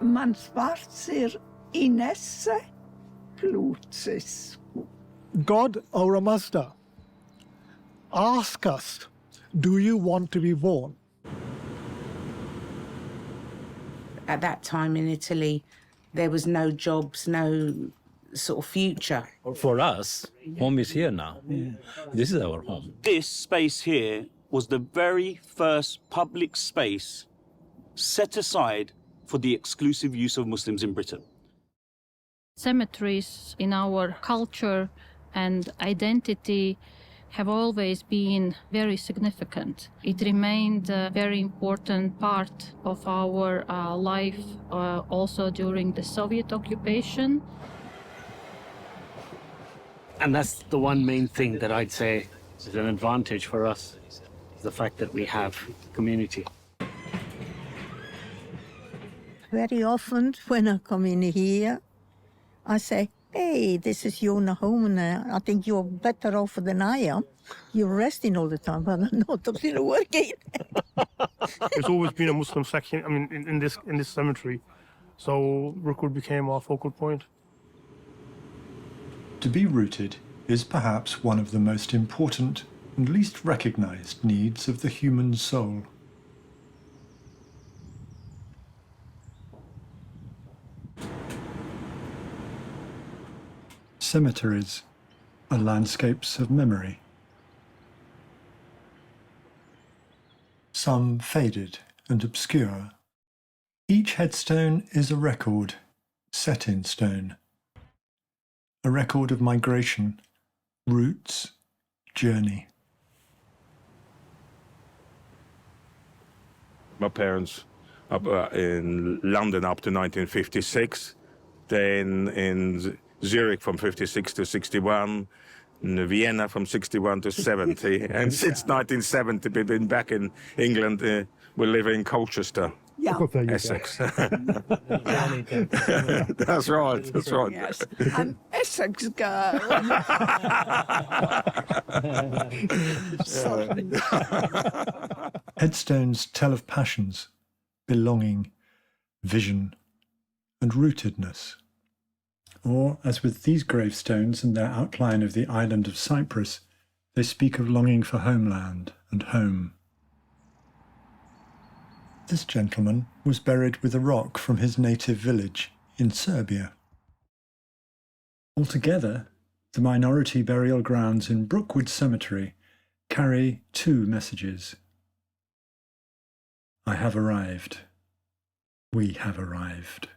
Mans vārds ir Inese Klucis. God, our Master, ask us, do you want to be born? At that time in Italy, there was no jobs, no sort of future. For us, home is here now. This is our home. This space here was the very first public space set aside for the exclusive use of Muslims in Britain. Cemeteries in our culture and identity have always been very significant. It remained a very important part of our life also during the Soviet occupation. And that's the one main thing that I'd say is an advantage for us, the fact that we have community. Very often when I come in here, I say, hey, this is your home, and I think you're better off than I am. You're resting all the time, but I'm not still working. There's always been a Muslim section, I mean, in this cemetery. So Brookwood became our focal point. To be rooted is perhaps one of the most important and least recognized needs of the human soul. Cemeteries are landscapes of memory. Some faded and obscure. Each headstone is a record, set in stone. A record of migration, roots, journey. My parents up in London up to 1956, then in Zurich from 56 to 61, in Vienna from 61 to 70, and since 1970 we've been back in England. We live in Colchester, Essex. That's right, that's right. Yes, I'm Essex girl. Sorry. Headstones tell of passions, belonging, vision, and rootedness. Or, as with these gravestones and their outline of the island of Cyprus, they speak of longing for homeland and home. This gentleman was buried with a rock from his native village in Serbia. Altogether, the minority burial grounds in Brookwood Cemetery carry two messages. I have arrived. We have arrived.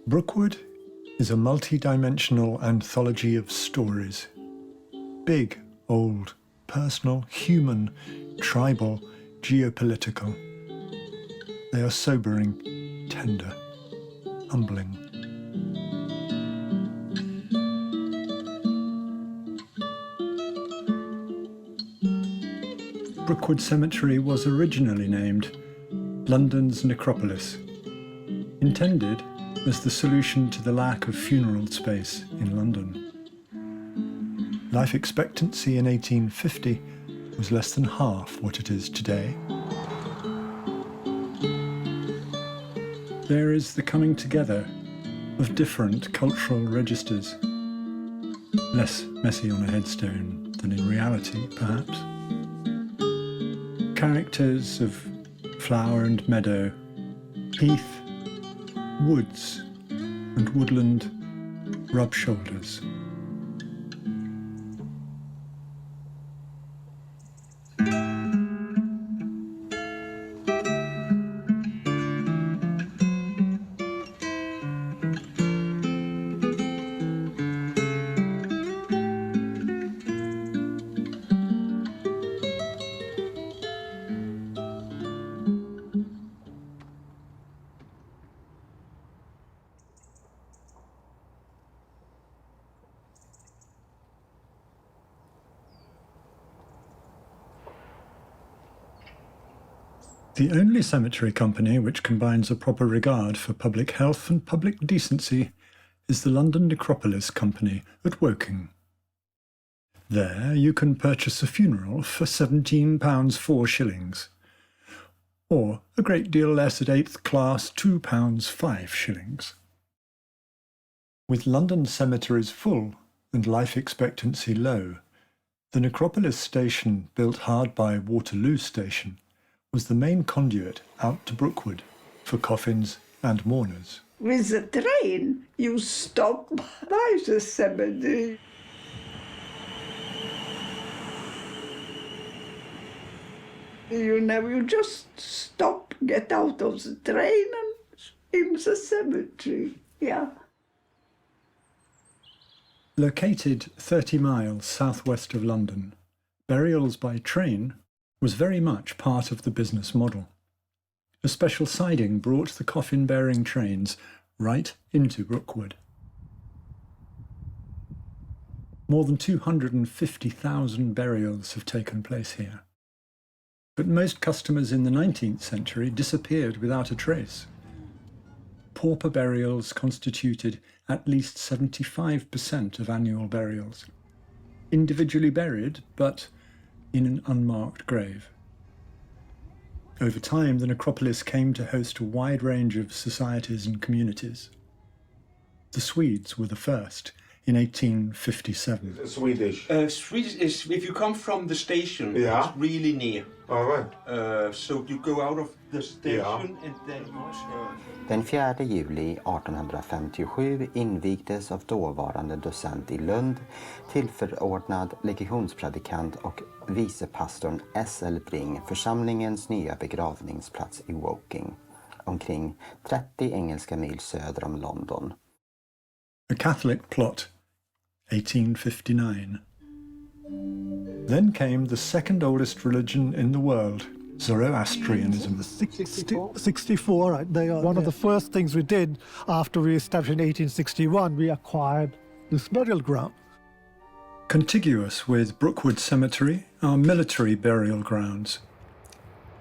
Brookwood is a multi-dimensional anthology of stories. Big, old, personal, human, tribal, geopolitical. They are sobering, tender, humbling. Brookwood Cemetery was originally named London's Necropolis, intended as the solution to the lack of funeral space in London. Life expectancy in 1850 was less than half what it is today. There is the coming together of different cultural registers, less messy on a headstone than in reality, perhaps. Characters of flower and meadow, heath, woods and woodland rub shoulders. The only cemetery company which combines a proper regard for public health and public decency is the London Necropolis Company at Woking. There you can purchase a funeral for £17 4 shillings, or a great deal less at 8th class £2 5 shillings. With London cemeteries full and life expectancy low, the Necropolis station, built hard by Waterloo Station, was the main conduit out to Brookwood for coffins and mourners. With the train, you stop by the cemetery. You just stop, get out of the train and in the cemetery, yeah. Located 30 miles southwest of London, burials by train was very much part of the business model. A special siding brought the coffin-bearing trains right into Brookwood. More than 250,000 burials have taken place here. But most customers in the 19th century disappeared without a trace. Pauper burials constituted at least 75% of annual burials, individually buried, but in an unmarked grave. Over time, the necropolis came to host a wide range of societies and communities. The Swedes were the first in 1857. Swedish? Swedish is, if you come from the station, it's really near. All right. So you go out of the station and then Den 4 juli 1857 invigdes av dåvarande docent i Lund, tillförordnad legationspredikant och vicepastorn S.L. Bring församlingens nya begravningsplats i Woking, omkring 30 engelska mil söder om London. A Catholic plot, 1859. Then came the second oldest religion in the world, Zoroastrianism. 64, right? They are one of the first things we did after we established in 1861. We acquired this burial ground. Contiguous with Brookwood Cemetery are military burial grounds.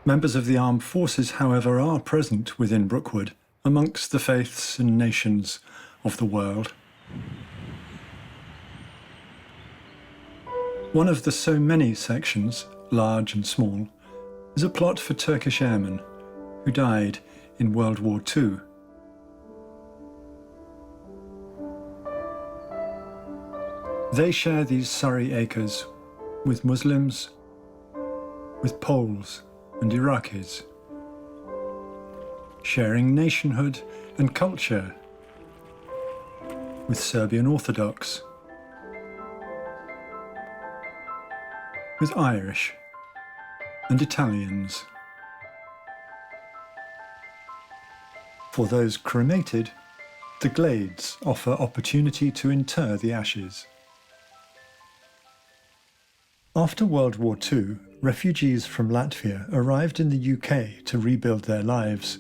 Members of the armed forces, however, are present within Brookwood amongst the faiths and nations of the world. One of the so many sections, large and small, is a plot for Turkish airmen who died in World War II. They share these Surrey acres with Muslims, with Poles and Iraqis, sharing nationhood and culture with Serbian Orthodox, with Irish and Italians. For those cremated, the glades offer opportunity to inter the ashes. After World War II, refugees from Latvia arrived in the UK to rebuild their lives.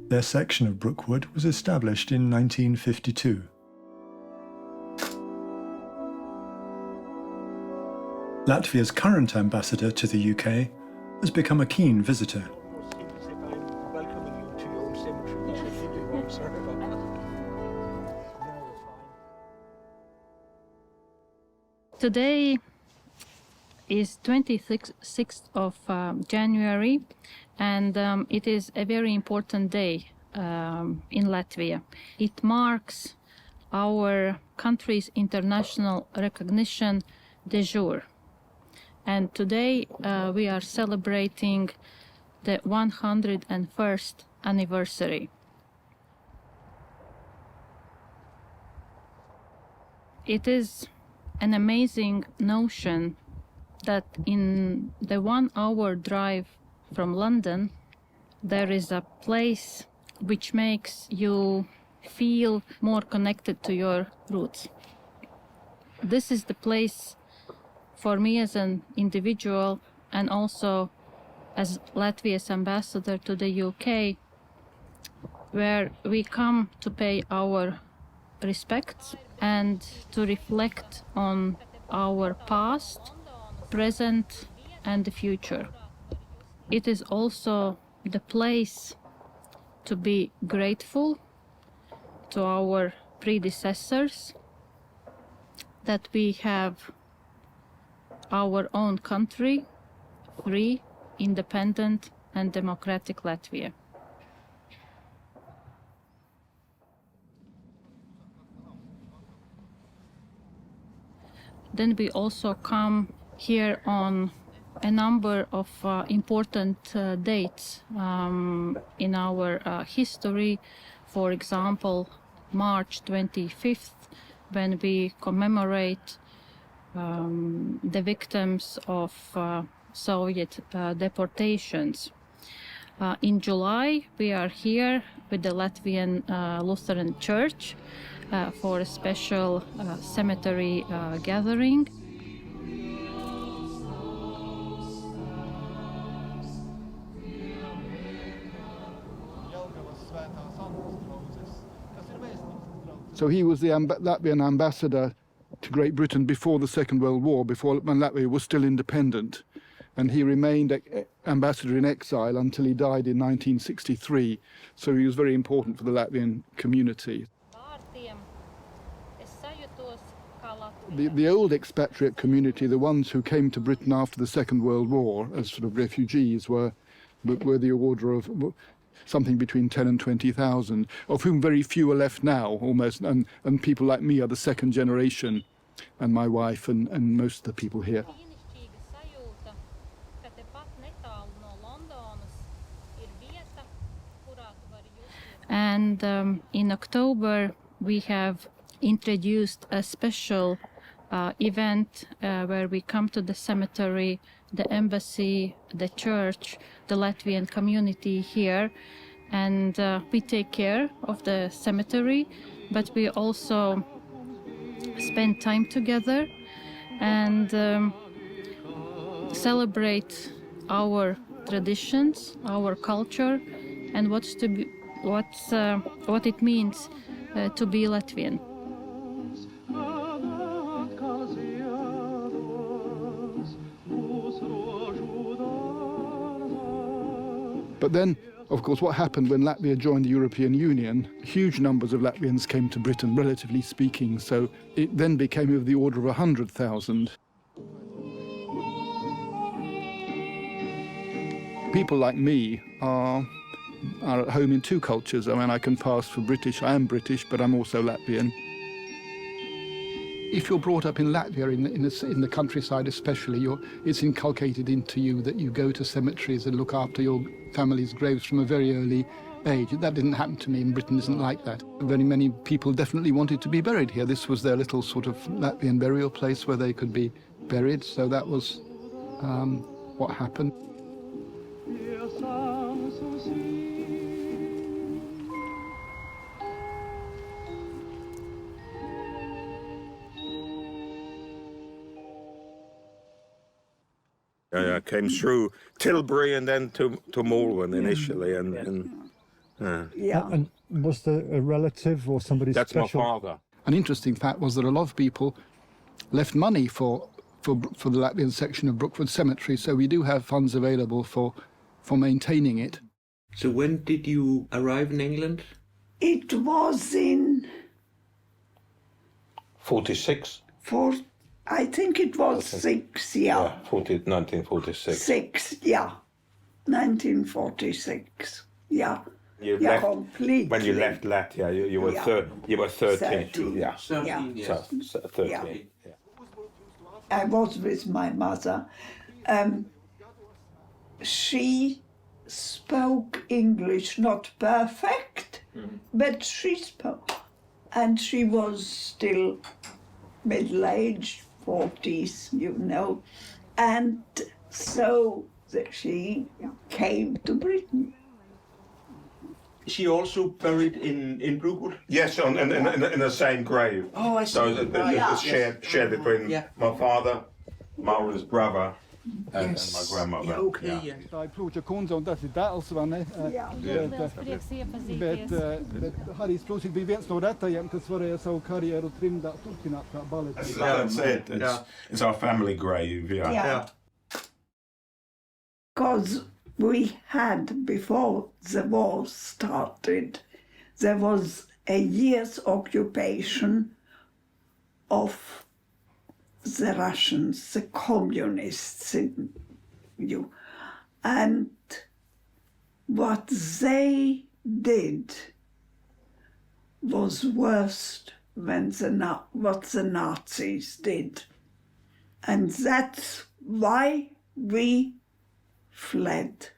Their section of Brookwood was established in 1952. Latvia's current ambassador to the UK has become a keen visitor. Today is 26th of January, and it is a very important day in Latvia. It marks our country's international recognition de jure. And today we are celebrating the 101st anniversary. It is an amazing notion that in the 1 hour drive from London, there is a place which makes you feel more connected to your roots. This is the place for me as an individual and also as Latvia's ambassador to the UK, where we come to pay our respects and to reflect on our past, present and the future. It is also the place to be grateful to our predecessors that we have our own country, free, independent, and democratic Latvia. Then we also come here on a number of important dates in our history. For example, March 25th, when we commemorate the victims of Soviet deportations. In July, we are here with the Latvian Lutheran Church for a special cemetery gathering. So he was the Latvian ambassador to Great Britain before the Second World War, when Latvia was still independent. And he remained ambassador in exile until he died in 1963. So he was very important for the Latvian community. The old expatriate community, the ones who came to Britain after the Second World War as sort of refugees, were the order of something between 10 and 20,000, of whom very few are left now, almost, and people like me are the second generation, and my wife and most of the people here. And in October, we have introduced a special event where we come to the cemetery, the embassy, the church, the Latvian community here, and we take care of the cemetery, but we also spend time together and celebrate our traditions, our culture, and what it means to be Latvian. But then, of course, what happened when Latvia joined the European Union, huge numbers of Latvians came to Britain, relatively speaking, so it then became of the order of 100,000. People like me are at home in two cultures. I mean, I can pass for British. I am British, but I'm also Latvian. If you're brought up in Latvia, in the countryside especially, it's inculcated into you that you go to cemeteries and look after your family's graves from a very early age. That didn't happen to me. In Britain isn't like that. Very many people definitely wanted to be buried here. This was their little sort of Latvian burial place where they could be buried, so that was what happened. I came through Tilbury and then to Malvern initially, and was there a relative or somebody that's special? my father. An interesting fact was that a lot of people left money for the Latvian section of Brookwood Cemetery, so we do have funds available for maintaining it. So when did you arrive in England? It was in 46. I think it was 6, yeah. 1946. 6, yeah. 1946, yeah. You left, completely. when you left Latvia, you were 13. 13. Yeah. 13 years. So 13. Yeah. Yeah. I was with my mother. She spoke English, not perfect, but she spoke. And she was still middle-aged, 40s, you know. And so that she came to Britain. Is she also buried in Brookwood? Yes, in the same grave. Oh, I see. So it's shared between my father, Maura's brother, and my grandmother. Yeah, okay, yeah. I plūča kundze, un tas ir dēls, vai ne? Bet Harijs Prūsīgs bija viens no retajiem, kas varēja savu karjeru trimdā turpināt kā baletists. That's it. It's our family grave, yeah. Because we had, before the war started, there was a year's occupation of the Russians, the communists in you. And what they did was worse than what the Nazis did. And that's why we fled.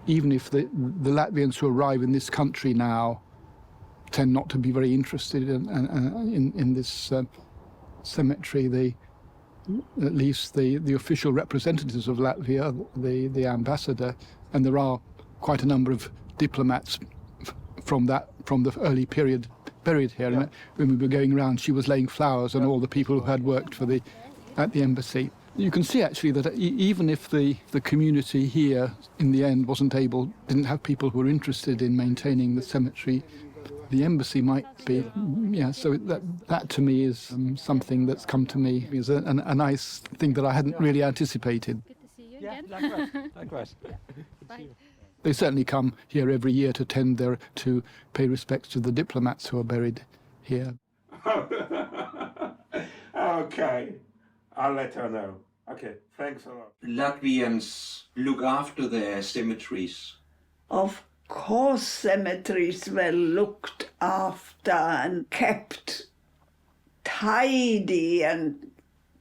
Even if the Latvians who arrive in this country now tend not to be very interested in this cemetery, at least the official representatives of Latvia, the ambassador, and there are quite a number of diplomats from the early period buried here. Yeah. When we were going around, she was laying flowers on all the people who had worked at the embassy. You can see actually that even if the community here in the end didn't have people who were interested in maintaining the cemetery, the embassy might be. Yeah, so that to me is something that's come to me as a nice thing that I hadn't really anticipated. Good to see you again. Likewise. Bye. They certainly come here every year to pay respects to the diplomats who are buried here. Okay, I'll let her know. Okay, thanks a lot. Latvians look after their cemeteries. Of course, cemeteries were looked after and kept tidy and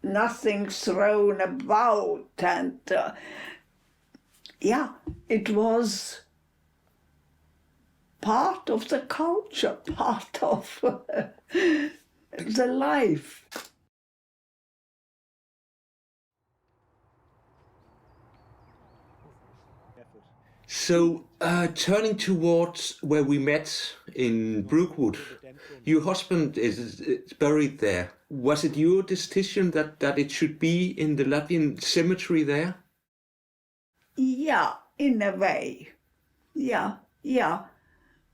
nothing thrown about. And yeah, it was part of the culture, part of the life. So, turning towards where we met in Brookwood, your husband is buried there. Was it your decision that it should be in the Latvian cemetery there? Yeah, in a way. Yeah.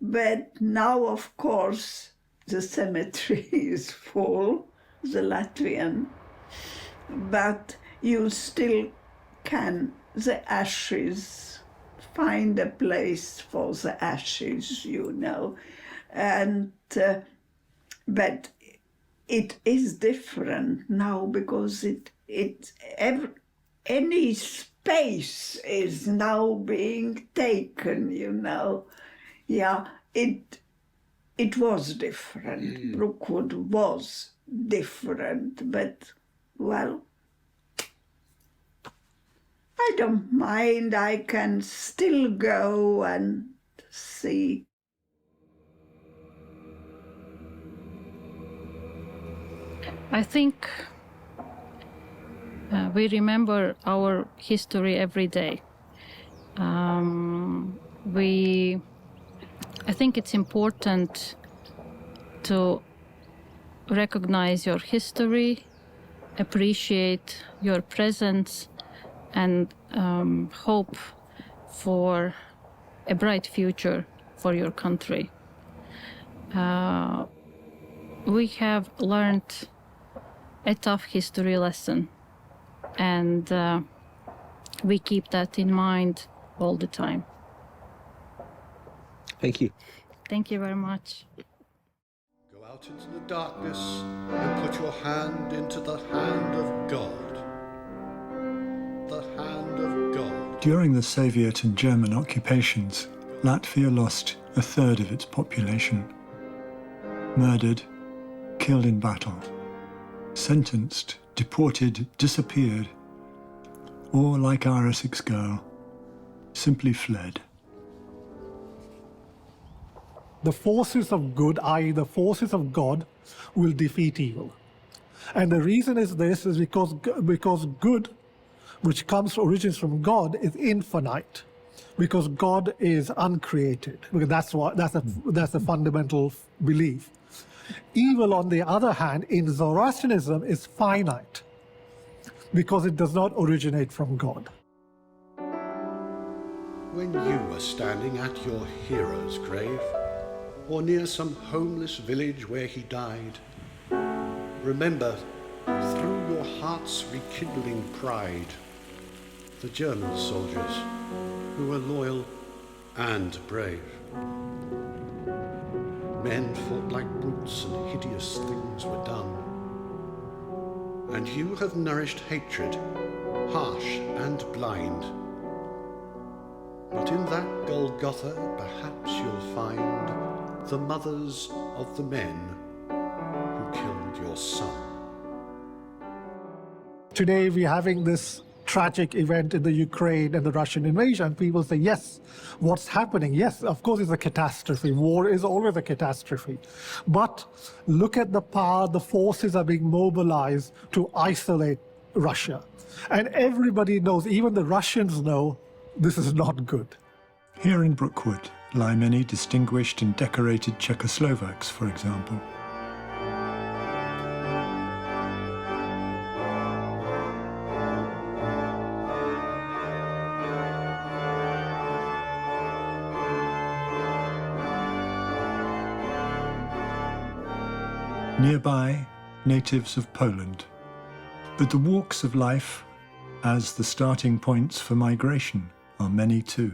But now, of course, the cemetery is full, the Latvian. But you still can, the ashes, find a place for the ashes, and but it is different now because any space is now being taken, Yeah, it was different. Brookwood was different, but well, I don't mind. I can still go and see. I think we remember our history every day. I think it's important to recognize your history, appreciate your presence, and hope for a bright future for your country. We have learned a tough history lesson, and we keep that in mind all the time. Thank you. Thank you very much. Go out into the darkness and put your hand into the hand of God. The hand of God. During the Soviet and German occupations, Latvia lost a third of its population. Murdered, killed in battle, sentenced, deported, disappeared, or, like our Essex girl, simply fled. The forces of good, i.e. the forces of God, will defeat evil. And the reason is this is because good, which originates from God, is infinite, because God is uncreated. Because that's a fundamental belief. Evil, on the other hand, in Zoroastrianism is finite, because it does not originate from God. When you are standing at your hero's grave, or near some homeless village where he died, remember, through your heart's rekindling pride, the German soldiers who were loyal and brave. Men fought like brutes and hideous things were done. And you have nourished hatred, harsh and blind. But in that Golgotha, perhaps you'll find the mothers of the men who killed your son. Today we're having this tragic event in the Ukraine and the Russian invasion. People say, yes, what's happening? Yes, of course it's a catastrophe. War is always a catastrophe. But look at the power, the forces are being mobilized to isolate Russia. And everybody knows, even the Russians know, this is not good. Here in Brookwood lie many distinguished and decorated Czechoslovaks, for example. Nearby, natives of Poland. But the walks of life, as the starting points for migration, are many too.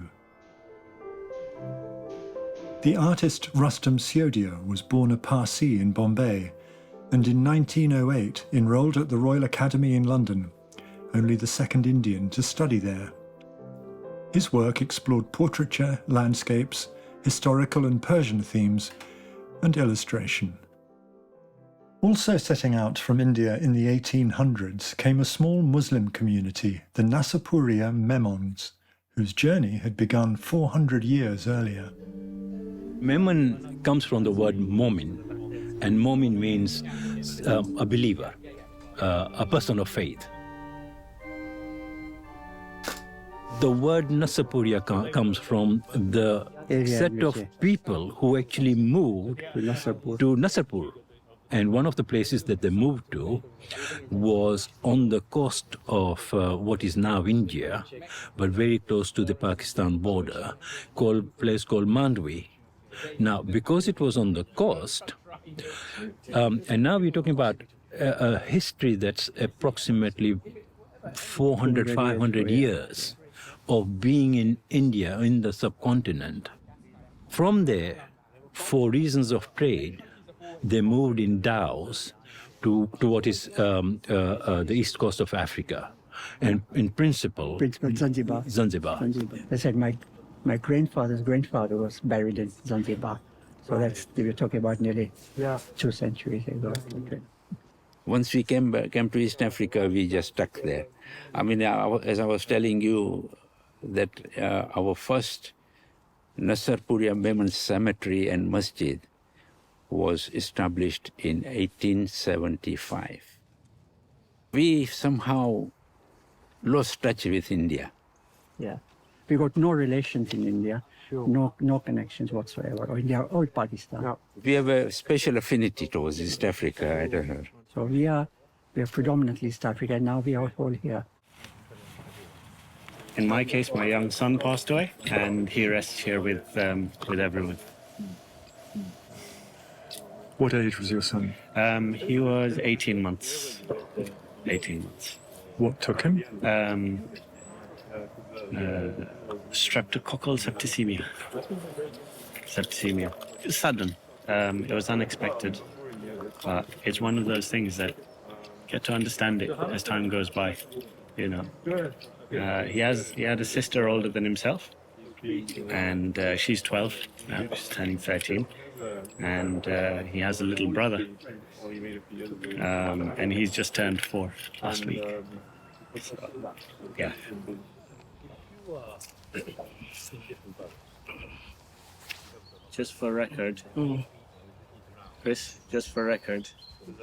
The artist Rustam Siodio was born a Parsi in Bombay, and in 1908 enrolled at the Royal Academy in London, only the second Indian to study there. His work explored portraiture, landscapes, historical and Persian themes, and illustration. Also setting out from India in the 1800s came a small Muslim community, the Nasapuria Memons, whose journey had begun 400 years earlier. Memon comes from the word momin, and momin means a believer, a person of faith. The word Nasapuria comes from the set of people who actually moved to Nasapur. And one of the places that they moved to was on the coast of what is now India, but very close to the Pakistan border, a place called Mandvi. Now, because it was on the coast, and now we're talking about a history that's approximately 400, 500 years of being in India, in the subcontinent. From there, for reasons of trade, they moved in dhows to what is the east coast of Africa. And in principle Zanzibar. They said my grandfather's grandfather was buried in Zanzibar. So we were talking about nearly 2 centuries ago. Okay. Once we came to East Africa, we just stuck there. I mean, as I was telling you, that our first Nasarpuria Memon Cemetery and Masjid was established in 1875. We somehow lost touch with India. Yeah, we got no relations in India, no connections whatsoever, or India or Pakistan. No. We have a special affinity towards East Africa, I don't know. So we are predominantly East Africa, and now we are all here. In my case, my young son passed away, and he rests here with everyone. What age was your son? He was 18 months. 18 months. What took him? Streptococcal septicemia. Septicemia. It was sudden. It was unexpected. But it's one of those things that you get to understand it as time goes by. You know, he had a sister older than himself, and she's 12 now. She's turning 13. And he has a little brother, and he's just turned 4 last week. So, yeah. Just for record, Chris, just for record,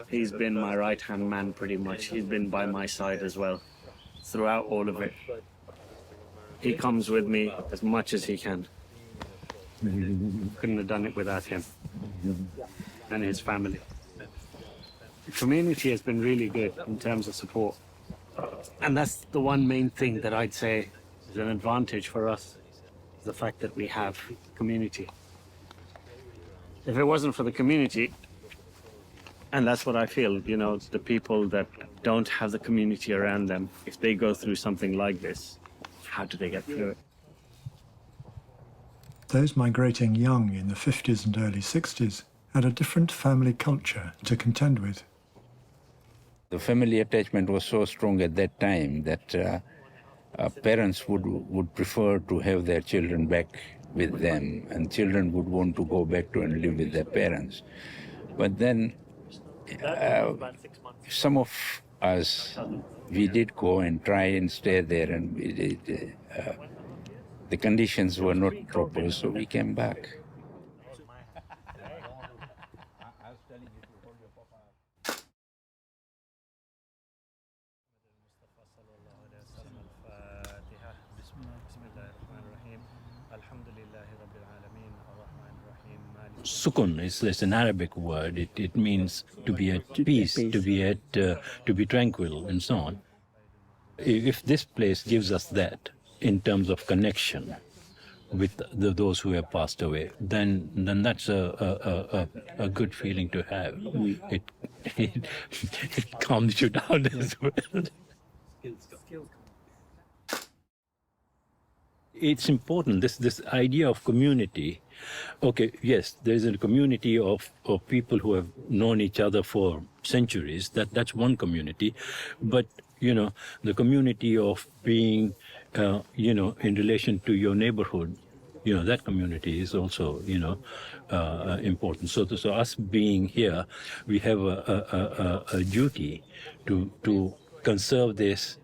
He's been my right-hand man pretty much. He's been by my side as well throughout all of it. He comes with me as much as he can. Couldn't have done it without him and his family. The community has been really good in terms of support. And that's the one main thing that I'd say is an advantage for us, the fact that we have community. If it wasn't for the community, and that's what I feel, you know, the people that don't have the community around them, if they go through something like this, how do they get through it? Those migrating young in the 50s and early 60s had a different family culture to contend with. The family attachment was so strong at that time that parents would prefer to have their children back with them, and children would want to go back to and live with their parents. But then some of us, we did go and try and stay there, and we did, the conditions were not proper, so we came back. Sukun is an Arabic word. It means to be at peace, to be tranquil, and so on. If this place gives us that in terms of connection with those who have passed away, then that's a good feeling to have. It calms you down as well. It's important, this idea of community. Okay, yes, there's a community of people who have known each other for centuries. That's one community. But, you know, the community of being, you know, in relation to your neighborhood, you know, that community is also, you know, important. So us being here, we have a duty to conserve this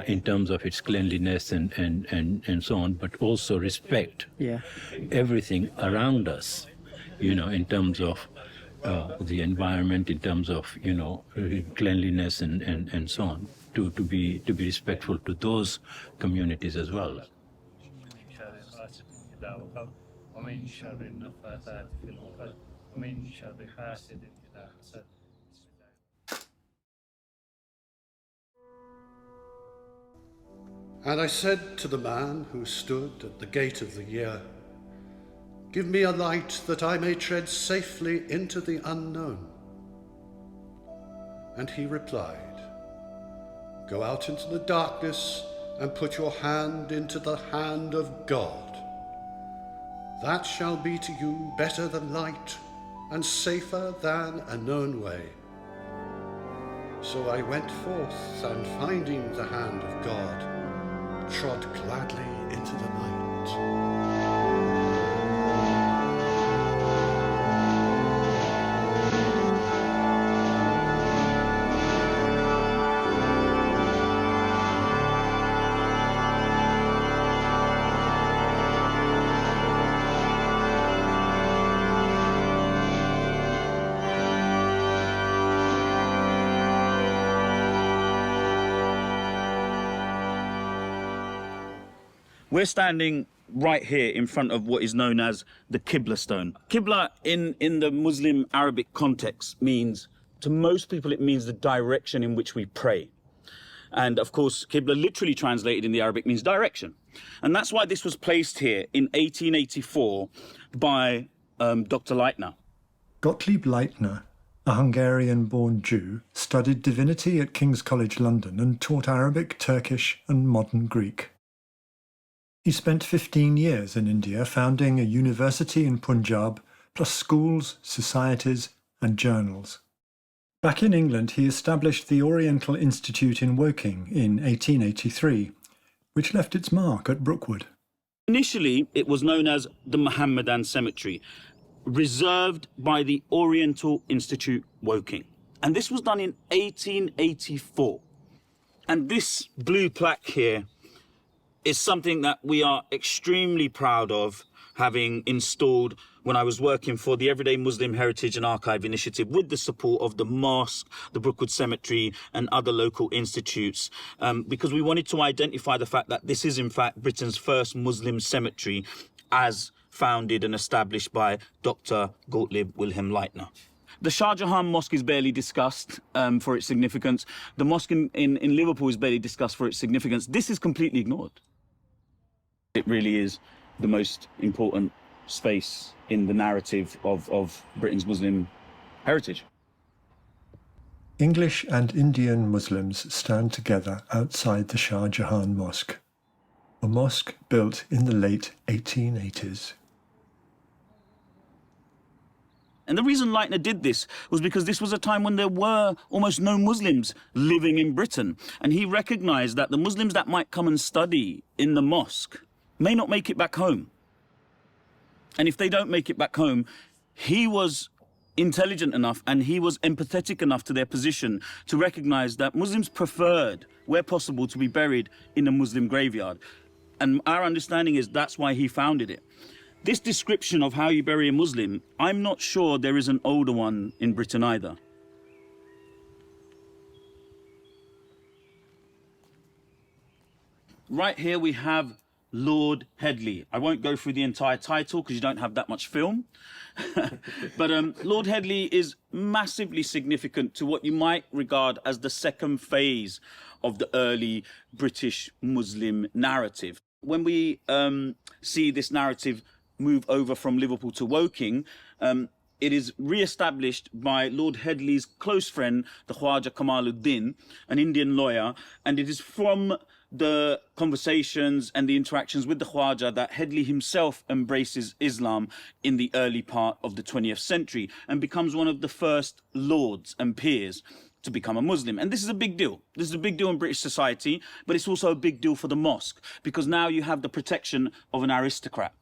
in terms of its cleanliness and so on, but also respect everything around us, you know, in terms of the environment, in terms of, you know, cleanliness and so on, to be respectful to those communities as well. And I said to the man who stood at the gate of the year, "Give me a light that I may tread safely into the unknown." And he replied, "Go out into the darkness and put your hand into the hand of God. That shall be to you better than light and safer than a known way." So I went forth, and finding the hand of God, trod gladly into the night. We're standing right here in front of what is known as the Qibla stone. Qibla in the Muslim Arabic context means, to most people, it means the direction in which we pray. And of course, Qibla literally translated in the Arabic means direction. And that's why this was placed here in 1884 by Dr. Leitner. Gottlieb Leitner, a Hungarian-born Jew, studied divinity at King's College London and taught Arabic, Turkish and modern Greek. He spent 15 years in India, founding a university in Punjab, plus schools, societies and journals. Back in England, he established the Oriental Institute in Woking in 1883, which left its mark at Brookwood. Initially, it was known as the Mohammedan Cemetery, reserved by the Oriental Institute Woking. And this was done in 1884. And this blue plaque here is something that we are extremely proud of, having installed when I was working for the Everyday Muslim Heritage and Archive Initiative with the support of the mosque, the Brookwood Cemetery and other local institutes, because we wanted to identify the fact that this is in fact Britain's first Muslim cemetery as founded and established by Dr. Gottlieb Wilhelm Leitner. The Shah Jahan Mosque is barely discussed for its significance. The mosque in Liverpool is barely discussed for its significance. This is completely ignored. It really is the most important space in the narrative of Britain's Muslim heritage. English and Indian Muslims stand together outside the Shah Jahan Mosque, a mosque built in the late 1880s. And the reason Leitner did this was because this was a time when there were almost no Muslims living in Britain. And he recognized that the Muslims that might come and study in the mosque may not make it back home. And if they don't make it back home, he was intelligent enough and he was empathetic enough to their position to recognize that Muslims preferred, where possible, to be buried in a Muslim graveyard. And our understanding is that's why he founded it. This description of how you bury a Muslim, I'm not sure there is an older one in Britain either. Right here we have Lord Headley. I won't go through the entire title because you don't have that much film. But Lord Headley is massively significant to what you might regard as the second phase of the early British Muslim narrative. When we see this narrative move over from Liverpool to Woking, it is re-established by Lord Headley's close friend, the Khwaja Kamaluddin, an Indian lawyer, and it is from the conversations and the interactions with the Khwaja that Headley himself embraces Islam in the early part of the 20th century and becomes one of the first lords and peers to become a Muslim. And this is a big deal. This is a big deal in British society, but it's also a big deal for the mosque because now you have the protection of an aristocrat.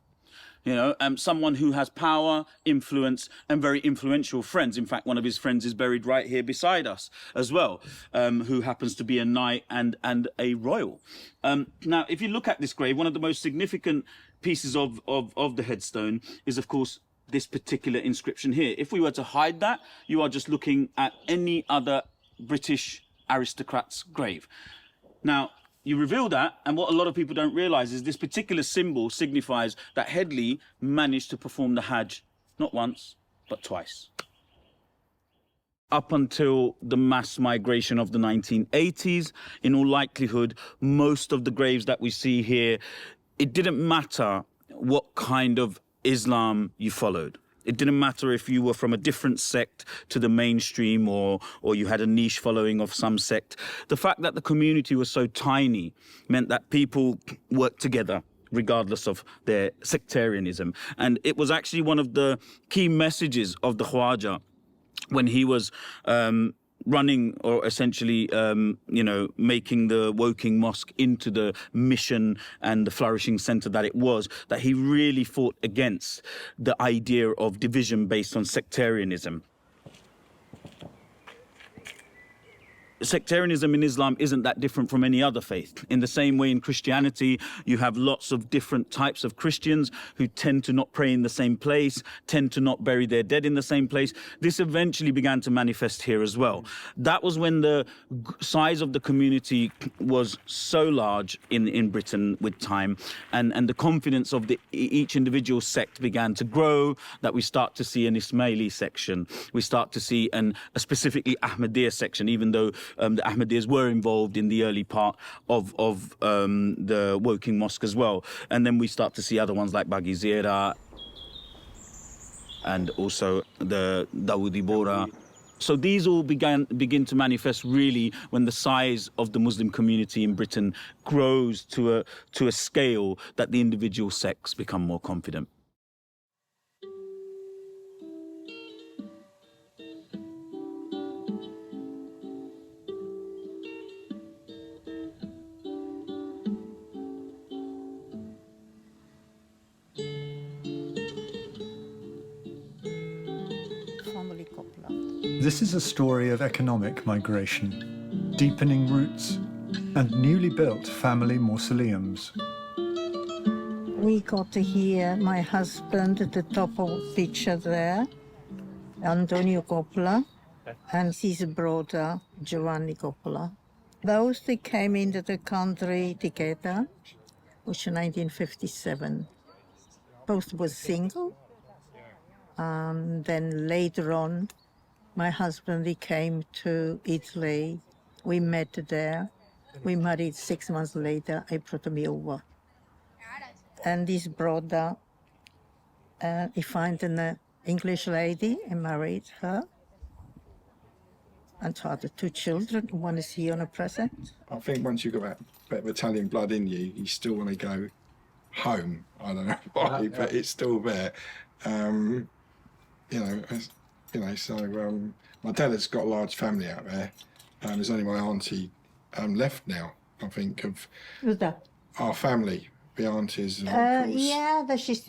You know, someone who has power, influence, and very influential friends. In fact, one of his friends is buried right here beside us as well, who happens to be a knight and a royal. Now, if you look at this grave, one of the most significant pieces of the headstone is, of course, this particular inscription here. If we were to hide that, you are just looking at any other British aristocrat's grave. Now, you reveal that, and what a lot of people don't realise is this particular symbol signifies that Headley managed to perform the Hajj not once, but twice. Up until the mass migration of the 1980s, in all likelihood, most of the graves that we see here, it didn't matter what kind of Islam you followed. It didn't matter if you were from a different sect to the mainstream or you had a niche following of some sect. The fact that the community was so tiny meant that people worked together regardless of their sectarianism. And it was actually one of the key messages of the Khwaja when he was running or essentially, making the Woking Mosque into the mission and the flourishing centre that it was, that he really fought against the idea of division based on sectarianism. Sectarianism in Islam isn't that different from any other faith. In the same way in Christianity, you have lots of different types of Christians who tend to not pray in the same place, tend to not bury their dead in the same place. This eventually began to manifest here as well. That was when the size of the community was so large in Britain with time, and the confidence of each individual sect began to grow, that we start to see an Ismaili section. We start to see a specifically Ahmadiyya section, even though the Ahmadiyyas were involved in the early part of the Woking Mosque as well. And then we start to see other ones like Bagizera and also the Dawoodi Bora. So these all begin to manifest really when the size of the Muslim community in Britain grows to a scale that the individual sects become more confident. This is a story of economic migration, deepening roots, and newly built family mausoleums. We got to hear my husband at the top of the picture there, Antonio Coppola, and his brother, Giovanni Coppola. Those that came into the country together, which was 1957. Both were single. And then later on, my husband, he came to Italy. We met there. We married 6 months later. I brought me over. And his brother, he found an English lady and married her. And had 2 children. One is here on a present. I think once you've got that bit of Italian blood in you, you still want to go home. I don't know why, but it's still there. So my dad has got a large family out there. There's only my auntie left now, I think, of Who's that? our family, the aunties and uncles. Yeah, but she's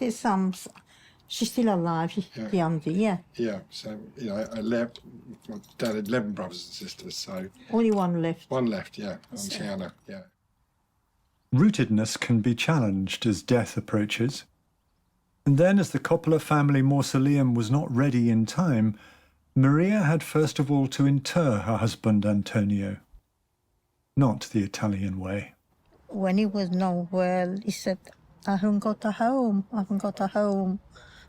still alive, the auntie, yeah. Yeah, so, my dad had 11 brothers and sisters, so... Only one left. One left, yeah, Auntie Anna, yeah. Rootedness can be challenged as death approaches. And then, as the Coppola family mausoleum was not ready in time, Maria had first of all to inter her husband Antonio. Not the Italian way. When he was not well, he said, I haven't got a home, I haven't got a home.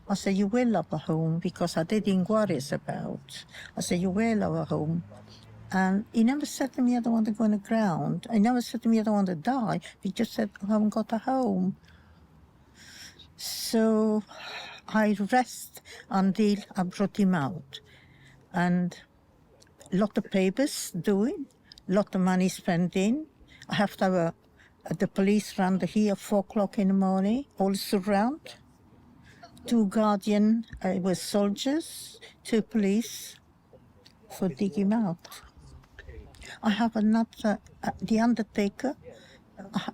I said, you will have a home, because I did inquiries about. I said, you will have a home. And he never said to me, I don't want to go on the ground. He never said to me, I don't want to die. He just said, I haven't got a home. So I rest until I brought him out. And a lot of papers doing, a lot of money spending. I have to have the police round here 4 o'clock in the morning, all surround. 2 guardian with soldiers, 2 police for dig him out. I have another, the undertaker,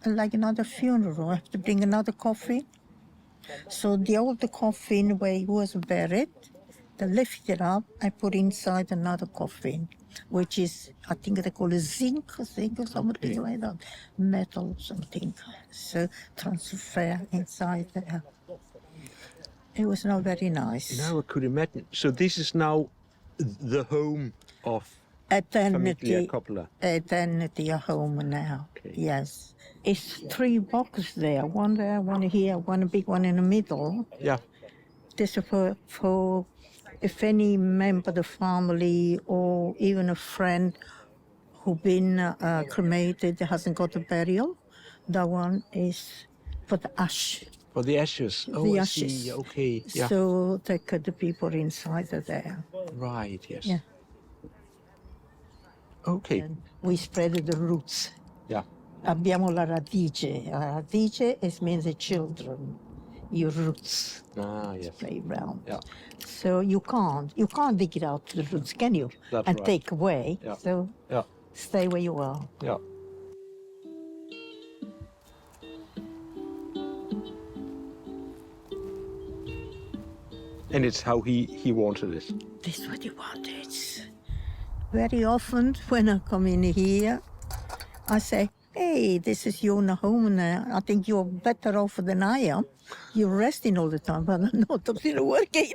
like another funeral. I have to bring another coffin. So the old coffin where he was buried, they lift it up, I put inside another coffin, which is, I think they call it zinc or something like that, metal something. So transfer inside there. It was not very nice. Now I could imagine. So this is now the home of Eternity, Famiglia Coppola. Eternity, a home now, yes. It's 3 boxes there, one there, one here, one big one in the middle. Yeah. This is for if any member of the family or even a friend who been cremated hasn't got a burial, that one is for the ash. For the ashes. Oh, the I ashes. see. Okay. Yeah. So they cut the people inside there. Right. Yes. Yeah. Okay. And we spread the roots. Yeah. Abbiamo la radice. La radice means the children, your roots. Ah, yes. Play around. Yeah. So you can't dig it out the roots, can you? That's and right. take away. Yeah. So Yeah. stay where you are. Yeah. And it's how he wanted it. This is what he wanted. Very often when I come in here, I say, hey, this is your home now. I think you're better off than I am. You're resting all the time, but I'm not still working.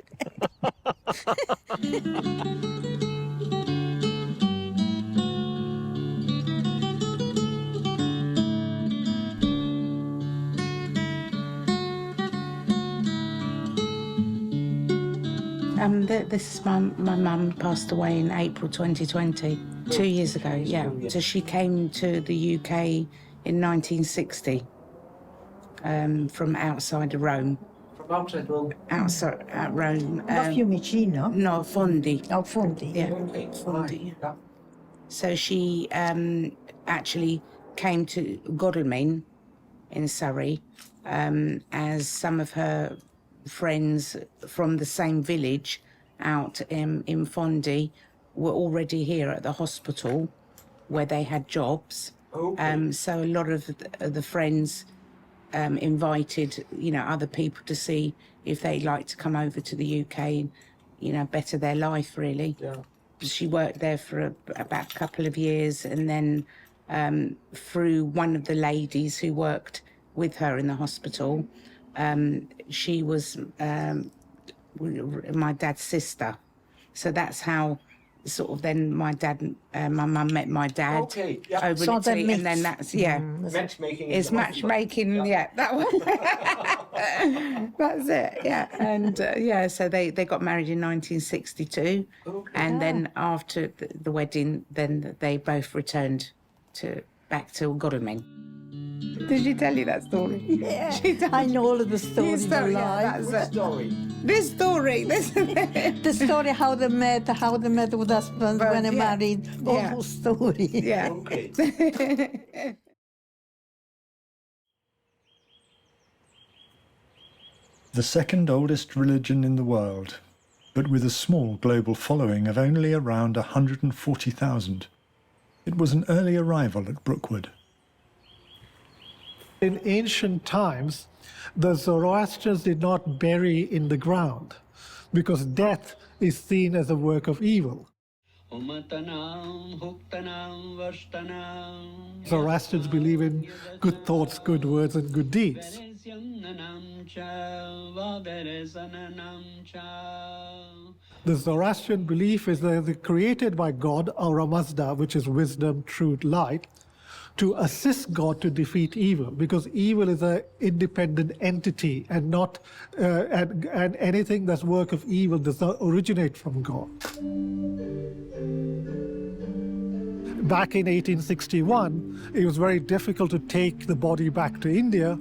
This is my mum passed away in April 2020, 2 years ago, yeah. So she came to the UK in 1960 from outside of Rome. From outside Rome? Outside Rome. Not Fiumicino? No, Fondi. Oh, Fondi. Yeah, Fondi. So she actually came to Godalming in Surrey as some of her friends from the same village out in Fondi were already here at the hospital where they had jobs. Okay. So a lot of the friends invited, other people to see if they'd like to come over to the UK and, better their life, really. Yeah. She worked there for about a couple of years, and then through one of the ladies who worked with her in the hospital, she was my dad's sister. So that's how sort of then my mum met my dad over So the they tea, meet. and then that's, Matchmaking. It's matchmaking, yeah, that one. That's it, yeah. And so they got married in 1962, and then after the wedding, then they both returned back to Godalming. Did she tell you that story? Yeah, I know all of the stories. This story. The story how they met with husband when they married. All those stories. Yeah. Okay. The second oldest religion in the world, but with a small global following of only around 140,000. It was an early arrival at Brookwood. In ancient times, the Zoroastrians did not bury in the ground because death is seen as a work of evil. Zoroastrians believe in good thoughts, good words, and good deeds. The Zoroastrian belief is that they're created by God, Aura Mazda, which is wisdom, truth, light, to assist God to defeat evil, because evil is an independent entity and not and anything that's work of evil does not originate from God. Back in 1861, it was very difficult to take the body back to India.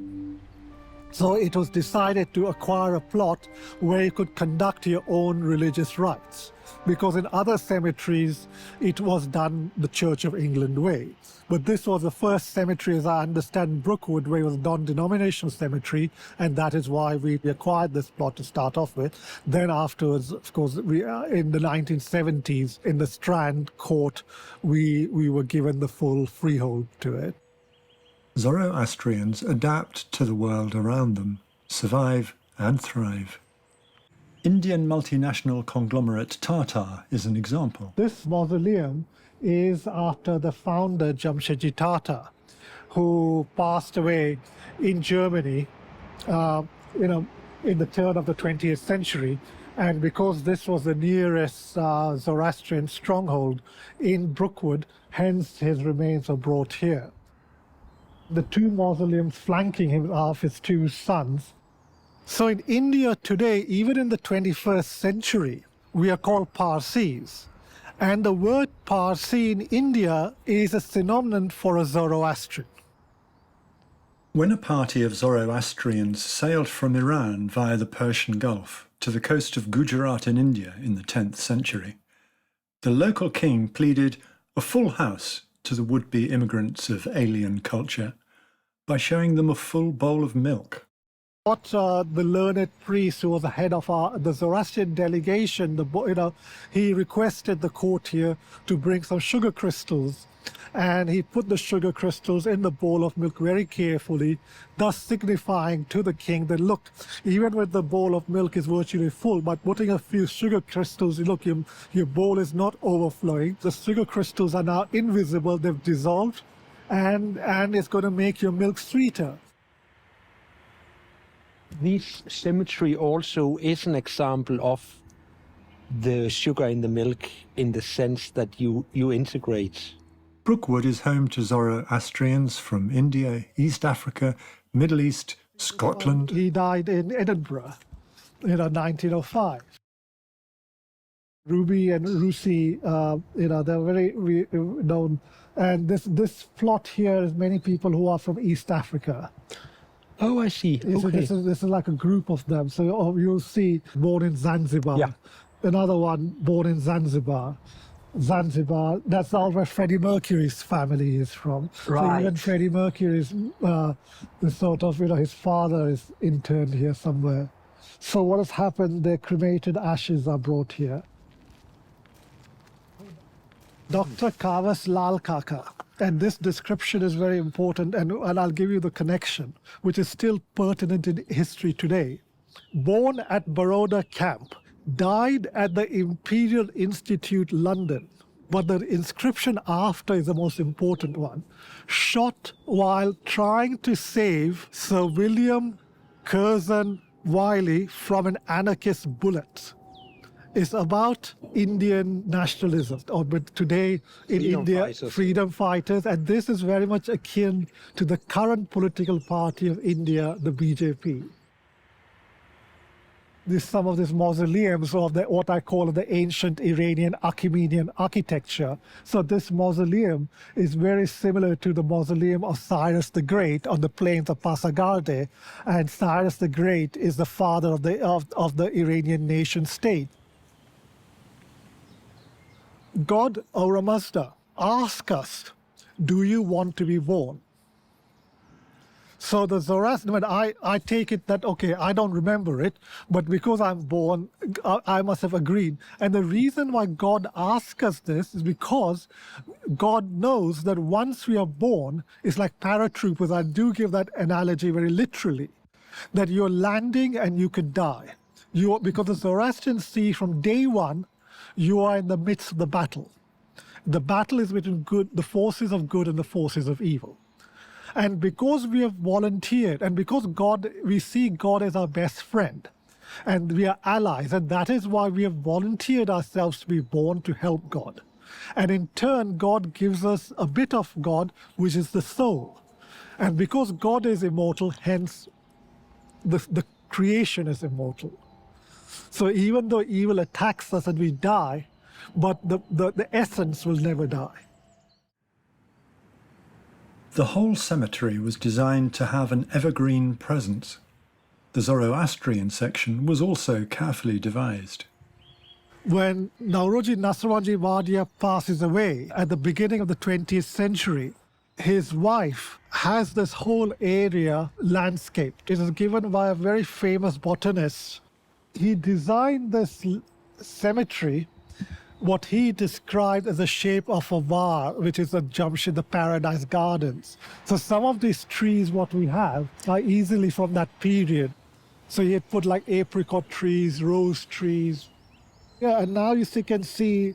So it was decided to acquire a plot where you could conduct your own religious rites, because in other cemeteries it was done the Church of England way. But this was the first cemetery, as I understand, Brookwood, where it was a non-denominational cemetery, and that is why we acquired this plot to start off with. Then afterwards, of course, in the 1970s, in the Strand Court, we were given the full freehold to it. Zoroastrians adapt to the world around them, survive and thrive. Indian multinational conglomerate Tata is an example. This mausoleum is after the founder Jamshedji Tata, who passed away in Germany, in the turn of the 20th century. And because this was the nearest Zoroastrian stronghold in Brookwood, hence his remains were brought here. The two mausoleums flanking him are of his two sons. So in India today, even in the 21st century, we are called Parsis. And the word Parsi in India is a synonym for a Zoroastrian. When a party of Zoroastrians sailed from Iran via the Persian Gulf to the coast of Gujarat in India in the 10th century, the local king pleaded a full house to the would-be immigrants of alien culture by showing them a full bowl of milk. What the learned priest who was the head of the Zoroastrian delegation, he requested the court here to bring some sugar crystals, and he put the sugar crystals in the bowl of milk very carefully, thus signifying to the king that, look, even with the bowl of milk is virtually full, but putting a few sugar crystals, look, your bowl is not overflowing. The sugar crystals are now invisible, they've dissolved, and it's going to make your milk sweeter. This cemetery also is an example of the sugar in the milk in the sense that you integrate. Brookwood is home to Zoroastrians from India, East Africa, Middle East, Scotland. He died in Edinburgh in 1905. Ruby and Rusi, they're very known. And this plot here is many people who are from East Africa. Oh, I see. So Okay. this is like a group of them. So you'll see born in Zanzibar. Yeah. Another one born in Zanzibar. Zanzibar, that's all where Freddie Mercury's family is from. Right. So even Freddie Mercury's, his father is interned here somewhere. So what has happened, their cremated ashes are brought here. Dr. Kavas Lal Kaka. And this description is very important, and I'll give you the connection, which is still pertinent in history today. Born at Baroda camp, died at the Imperial Institute, London, but the inscription after is the most important one. Shot while trying to save Sir William Curzon Wiley from an anarchist bullet is about Indian nationalism, or but today in Freedom India, fighters. freedom fighters, and this is very much akin to the current political party of India, the BJP. Some of these mausoleums of what I call the ancient Iranian Achaemenian architecture. So this mausoleum is very similar to the mausoleum of Cyrus the Great on the plains of Pasargadae, and Cyrus the Great is the father of the Iranian nation state. God, Ahura Mazda, asks us, do you want to be born? So the Zoroastrian, I take it that, okay, I don't remember it, but because I'm born, I must have agreed. And the reason why God asks us this is because God knows that once we are born, it's like paratroopers. I do give that analogy very literally, that you're landing and you could die. Because the Zoroastrians see from day one, you are in the midst of the battle. The battle is between the forces of good and the forces of evil. And because we have volunteered, and because we see God as our best friend, and we are allies, and that is why we have volunteered ourselves to be born to help God. And in turn, God gives us a bit of God, which is the soul. And because God is immortal, hence the creation is immortal. So even though evil attacks us and we die, but the essence will never die. The whole cemetery was designed to have an evergreen presence. The Zoroastrian section was also carefully devised. When Nauroji Nasrwanji Wadia passes away at the beginning of the 20th century, his wife has this whole area landscaped. It is given by a very famous botanist. He designed this cemetery what he described as the shape of a var, which is the Jamshid, the Paradise Gardens. So some of these trees, what we have, are easily from that period. So he had put like apricot trees, rose trees. Yeah, and now you can see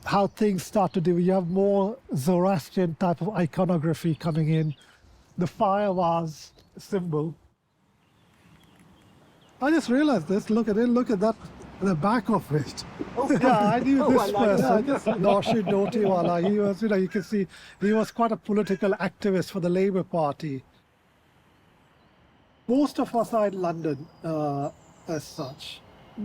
how things start to do. You have more Zoroastrian type of iconography coming in. The fire vase symbol. I just realized this. Look at that. The back of it. Oh, yeah, I knew this person, Naushid Dotiwala. He was, you can see, he was quite a political activist for the Labour Party. Most of us are in London as such,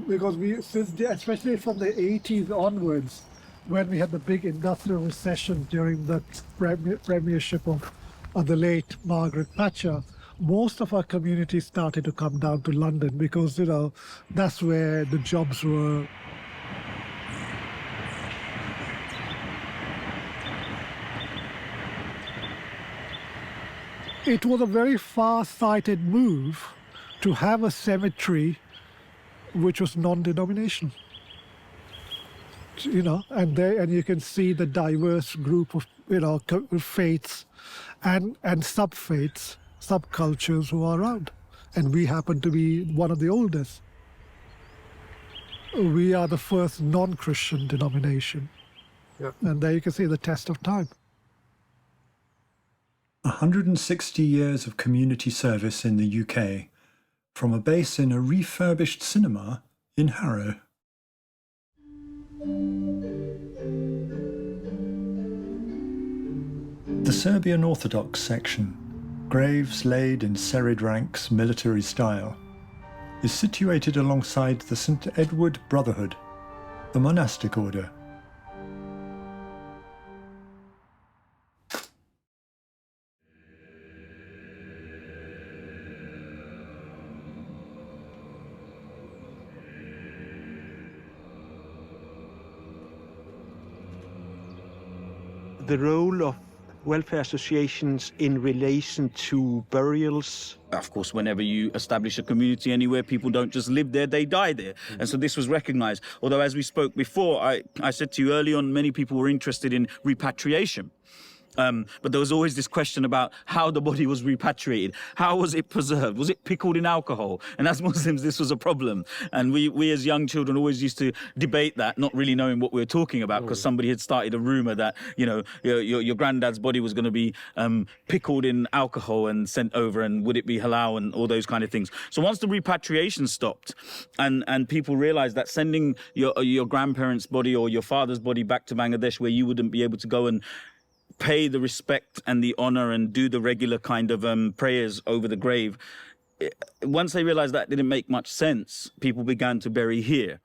because especially from the 80s onwards, when we had the big industrial recession during the premiership of the late Margaret Thatcher, most of our communities started to come down to London because, that's where the jobs were. It was a very far-sighted move to have a cemetery which was non-denominational. And you can see the diverse group of, faiths and sub-faiths, subcultures who are around. And we happen to be one of the oldest. We are the first non-Christian denomination. Yeah. And there you can see the test of time. 160 years of community service in the UK, from a base in a refurbished cinema in Harrow. The Serbian Orthodox section, graves laid in serried ranks military style, is situated alongside the St. Edward Brotherhood, the monastic order. The role of welfare associations in relation to burials. Of course, whenever you establish a community anywhere, people don't just live there, they die there. And so this was recognized. Although, as we spoke before, I said to you early on, many people were interested in repatriation. But there was always this question about how the body was repatriated. How was it preserved? Was it pickled in alcohol? And as Muslims, this was a problem. And we as young children always used to debate that, not really knowing what we were talking about, because somebody had started a rumor that, your granddad's body was going to be pickled in alcohol and sent over, and would it be halal and all those kind of things. So once the repatriation stopped and people realized that sending your grandparents' body or your father's body back to Bangladesh, where you wouldn't be able to go and pay the respect and the honor and do the regular kind of prayers over the grave, once they realized that didn't make much sense, people began to bury here.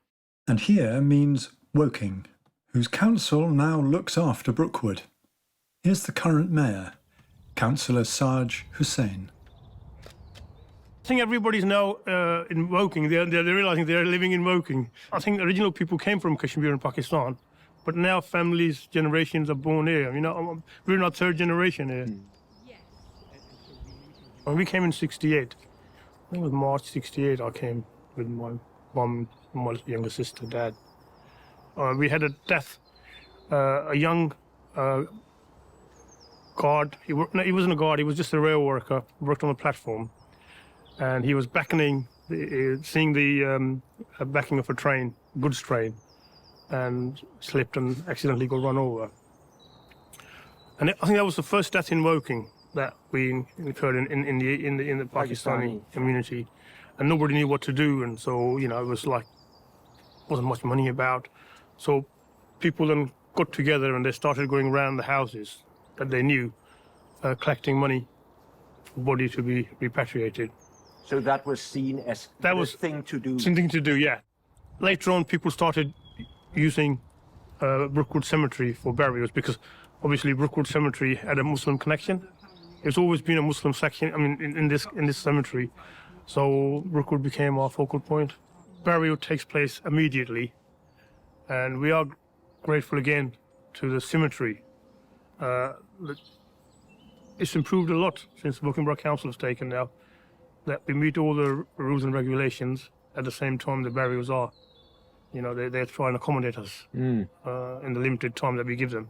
And here means Woking, whose council now looks after Brookwood. Here's the current mayor, Councillor Saj Hussain. I think everybody's now in Woking. They're realizing they're living in Woking. I think original people came from Kashmir and Pakistan, but now families, generations are born here. We're in our third generation here. When we came in 68, I think it was March 68, I came with my mum, my younger sister, dad. We had a death, a young guard. He wasn't a guard, he was just a rail worker, worked on the platform. And he was beckoning, seeing the backing of a train, goods train, and slipped and accidentally got run over. And I think that was the first death in Woking that we incurred in the Pakistani community, and nobody knew what to do. And so it was like wasn't much money about, so people then got together and they started going around the houses that they knew, collecting money for the body to be repatriated. So that was seen as the thing to do. Something to do, yeah. Later on, people started using Brookwood Cemetery for burials, because obviously Brookwood Cemetery had a Muslim connection. It's always been a Muslim section, in this cemetery. So Brookwood became our focal point. Burial takes place immediately, and we are grateful again to the cemetery. It's improved a lot since the Woking Borough Council has taken now, that we meet all the rules and regulations at the same time the burials are. They try and accommodate us in the limited time that we give them.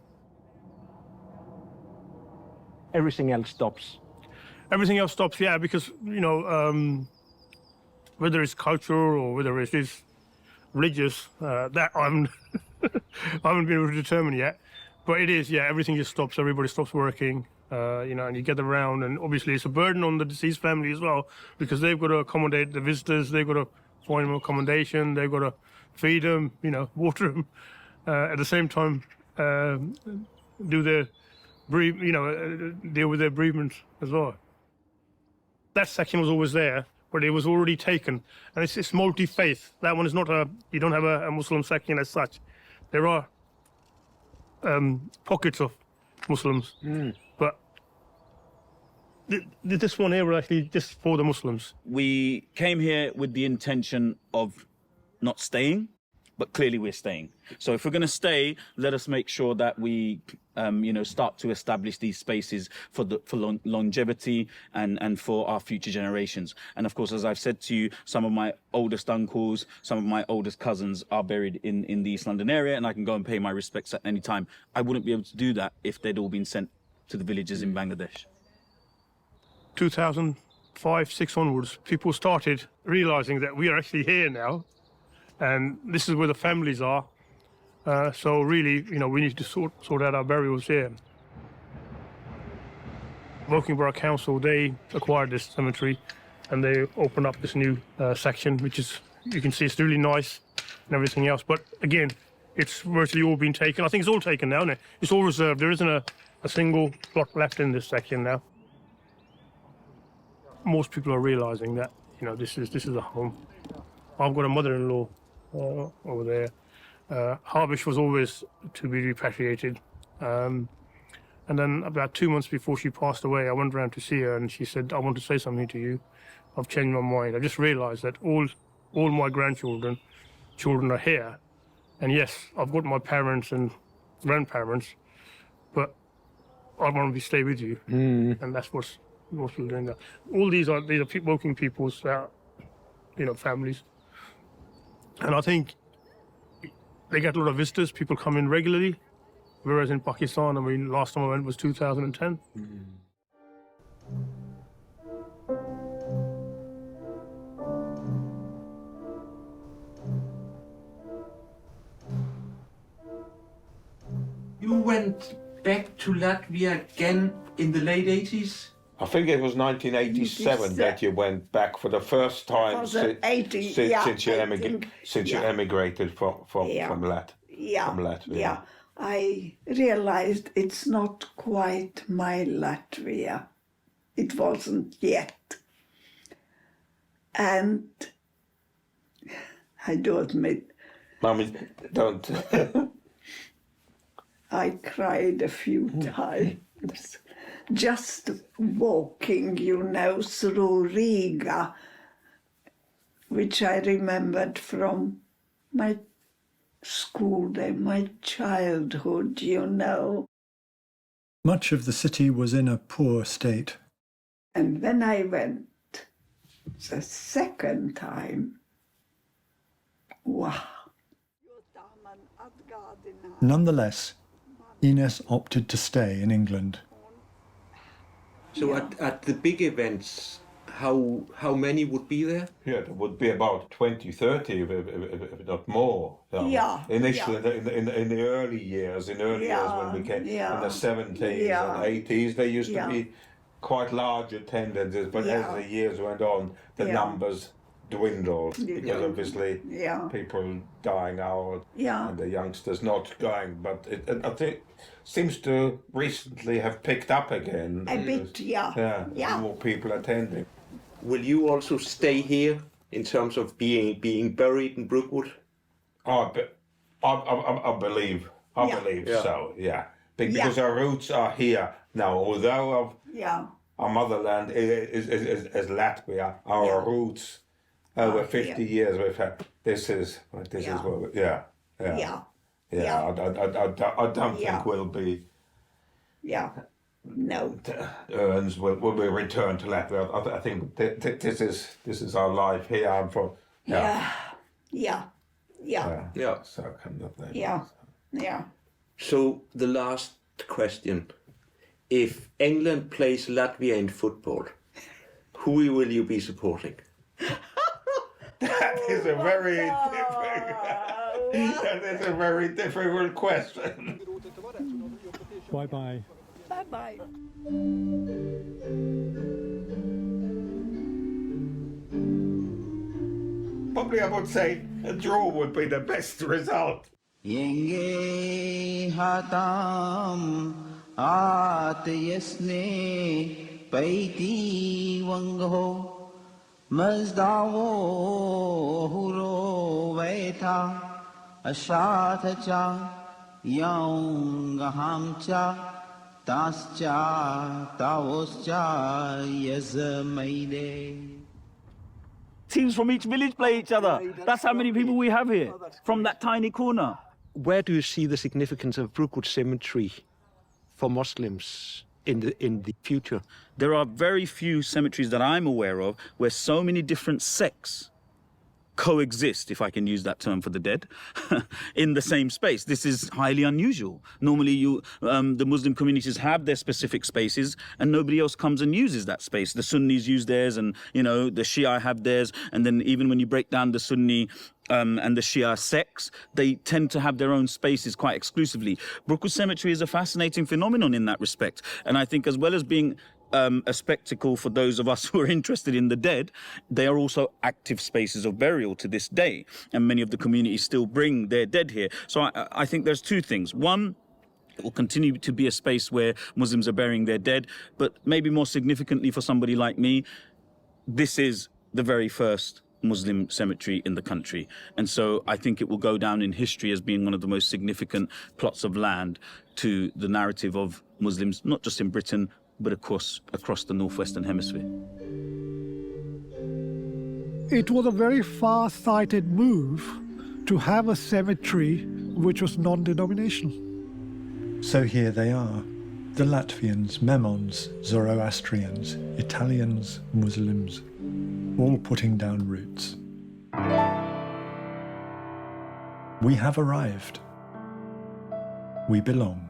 Everything else stops. Everything else stops, yeah, because, whether it's culture or whether it is religious, that I haven't been able to determine yet. But it is, yeah, everything just stops, everybody stops working. And you get around, and obviously it's a burden on the deceased family as well, because they've got to accommodate the visitors, they've got to find them accommodation, they've got to feed them, water them, at the same time do their deal with their bereavement as well. That section was always there, but it was already taken, and it's multi-faith. That one is not you don't have a Muslim section as such. There are pockets of Muslims, but this one here was actually just for the Muslims. We came here with the intention of not staying, but clearly we're staying. So if we're going to stay, let us make sure that we, start to establish these spaces for longevity and for our future generations. And of course, as I've said to you, some of my oldest uncles, some of my oldest cousins are buried in the East London area, and I can go and pay my respects at any time. I wouldn't be able to do that if they'd all been sent to the villages in Bangladesh. 2005-6 onwards, people started realizing that we are actually here now, and this is where the families are. So really, we need to sort out our burials here. Woking Borough Council, they acquired this cemetery, and they opened up this new section, which is, you can see, it's really nice and everything else. But again, it's virtually all been taken. I think it's all taken now, isn't it? It's all reserved. There isn't a single plot left in this section now. Most people are realizing that, this is a home. I've got a mother-in-law over there. Harbish was always to be repatriated. And then about 2 months before she passed away, I went around to see her, and she said, I want to say something to you. I've changed my mind. I just realized that all my children are here. And yes, I've got my parents and grandparents, but I want to stay with you. And that's what's doing that. All these are Woking people's families. And I think they get a lot of visitors. People come in regularly. Whereas in Pakistan, I mean, last time I went was 2010. You went back to Latvia again in the late 80s? I think it was 1987 that you went back for the first time since you emigrated from Latvia. Yeah, I realized it's not quite my Latvia. It wasn't yet. And I do admit, Mummy, don't. I cried a few times. Just walking, through Riga, which I remembered from my school day, my childhood, Much of the city was in a poor state. And when I went the second time, wow. Nonetheless, Ines opted to stay in England. So at the big events, how many would be there? Yeah, there would be about 20, 30, if not more. Initially, in the early years, when we came in the 70s and 80s, there used to be quite large attendances, but as the years went on, the numbers dwindled because obviously people dying out and the youngsters not going. But I think seems to recently have picked up again. A bit, more people attending. Will you also stay here in terms of being buried in Brookwood? I believe so. Yeah, because our roots are here now. Although our motherland is Latvia, our roots over 50 years we've had. This is what we, I don't think we'll be. No. Urns will be returned to Latvia. I think this is our life here. I'm from. So kind of thing. So the last question: if England plays Latvia in football, who will you be supporting? That is a very difficult question. Bye-bye. Bye-bye. Probably I would say a draw would be the best result. Yenge hatam atiyasne paiti wango mazdavo huro vaitha ashatha yang hamcha tascha tavoscha yazmaide. Teams from each village play each other. That's how many people we have here, from that tiny corner. Where do you see the significance of Brookwood Cemetery for Muslims in the future? There are very few cemeteries that I'm aware of where so many different sects coexist, if I can use that term for the dead, in the same space. This is highly unusual. Normally, the Muslim communities have their specific spaces, and nobody else comes and uses that space. The Sunnis use theirs, and the Shia have theirs, and then even when you break down the Sunni and the Shia sects, they tend to have their own spaces quite exclusively. Brookwood Cemetery is a fascinating phenomenon in that respect, and I think as well as being a spectacle for those of us who are interested in the dead, they are also active spaces of burial to this day, and many of the communities still bring their dead here. So I think there's two things. One, it will continue to be a space where Muslims are burying their dead, but maybe more significantly for somebody like me, this is the very first Muslim cemetery in the country. And so I think it will go down in history as being one of the most significant plots of land to the narrative of Muslims, not just in Britain, but of course across the Northwestern Hemisphere. It was a very far-sighted move to have a cemetery which was non-denominational. So here they are, the Latvians, Memons, Zoroastrians, Italians, Muslims, all putting down roots. We have arrived. We belong.